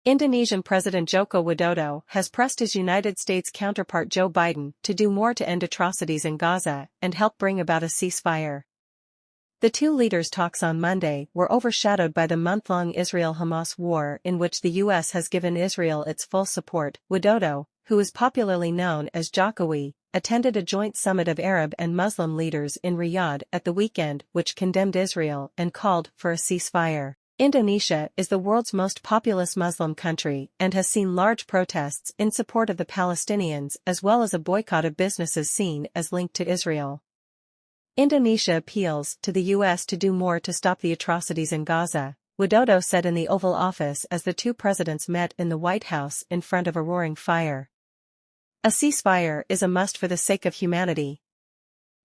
Indonesian President Joko Widodo has pressed his United States counterpart Joe Biden to do more to end atrocities in Gaza and help bring about a ceasefire. The two leaders' talks on Monday were overshadowed by the month-long Israel-Hamas war in which the U.S. has given Israel its full support. Widodo, who is popularly known as Jokowi, attended a joint summit of Arab and Muslim leaders in Riyadh at the weekend which condemned Israel and called for a ceasefire. Indonesia is the world's most populous Muslim country and has seen large protests in support of the Palestinians as well as a boycott of businesses seen as linked to Israel. Indonesia appeals to the U.S. to do more to stop the atrocities in Gaza, Widodo said in the Oval Office as the two presidents met in the White House in front of a roaring fire. A ceasefire is a must for the sake of humanity.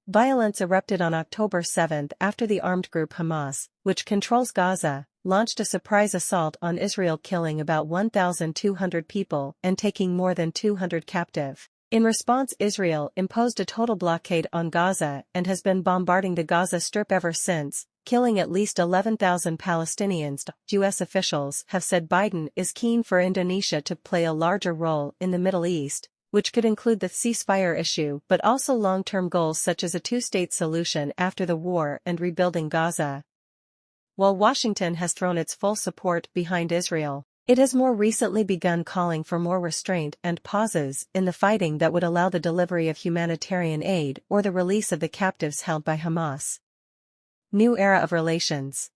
Violence erupted on October 7 after the armed group Hamas, which controls Gaza, launched a surprise assault on Israel, killing about 1,200 people and taking more than 200 captive. In response, Israel imposed a total blockade on Gaza and has been bombarding the Gaza Strip ever since, killing at least 11,000 Palestinians. U.S. officials have said Biden is keen for Indonesia to play a larger role in the Middle East, which could include the ceasefire issue but also long-term goals such as a two-state solution after the war and rebuilding Gaza. While Washington has thrown its full support behind Israel, it has more recently begun calling for more restraint and pauses in the fighting that would allow the delivery of humanitarian aid or the release of the captives held by Hamas. New era of relations.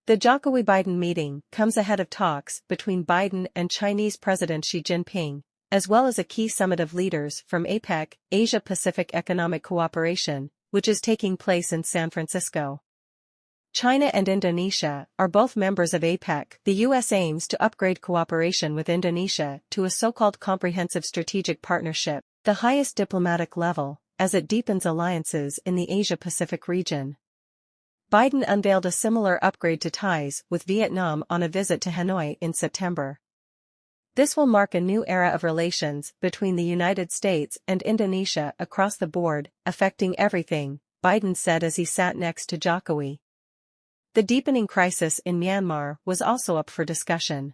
The Jokowi-Biden meeting comes ahead of talks between Biden and Chinese President Xi Jinping, as well as a key summit of leaders from APEC, Asia-Pacific Economic Cooperation, which is taking place in San Francisco. China and Indonesia are both members of APEC. The U.S. aims to upgrade cooperation with Indonesia to a so-called comprehensive strategic partnership, the highest diplomatic level, as it deepens alliances in the Asia-Pacific region. Biden unveiled a similar upgrade to ties with Vietnam on a visit to Hanoi in September. This will mark a new era of relations between the United States and Indonesia across the board, affecting everything, Biden said as he sat next to Jokowi. The deepening crisis in Myanmar was also up for discussion.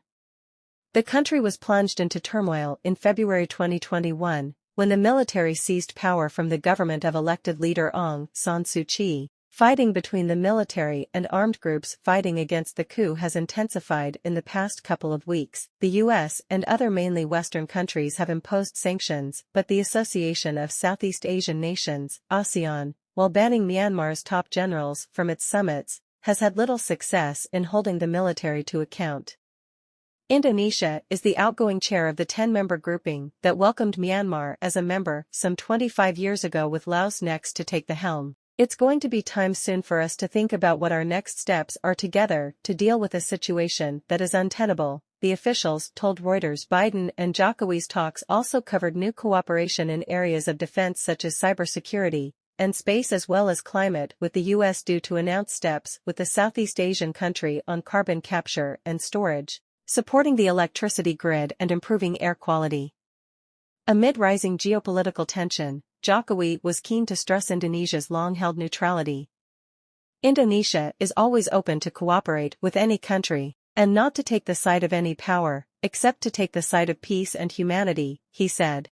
The country was plunged into turmoil in February 2021, when the military seized power from the government of elected leader Aung San Suu Kyi. Fighting between the military and armed groups fighting against the coup has intensified in the past couple of weeks. The U.S. and other mainly Western countries have imposed sanctions, but the Association of Southeast Asian Nations, ASEAN, while banning Myanmar's top generals from its summits, has had little success in holding the military to account. Indonesia is the outgoing chair of the 10-member grouping that welcomed Myanmar as a member some 25 years ago, with Laos next to take the helm. It's going to be time soon for us to think about what our next steps are together to deal with a situation that is untenable, the officials told Reuters. Biden and Jokowi's talks also covered new cooperation in areas of defense such as cybersecurity and space as well as climate, with the U.S. due to announce steps with the Southeast Asian country on carbon capture and storage, supporting the electricity grid and improving air quality. Amid rising geopolitical tension, Jokowi was keen to stress Indonesia's long-held neutrality. Indonesia is always open to cooperate with any country, and not to take the side of any power, except to take the side of peace and humanity, he said.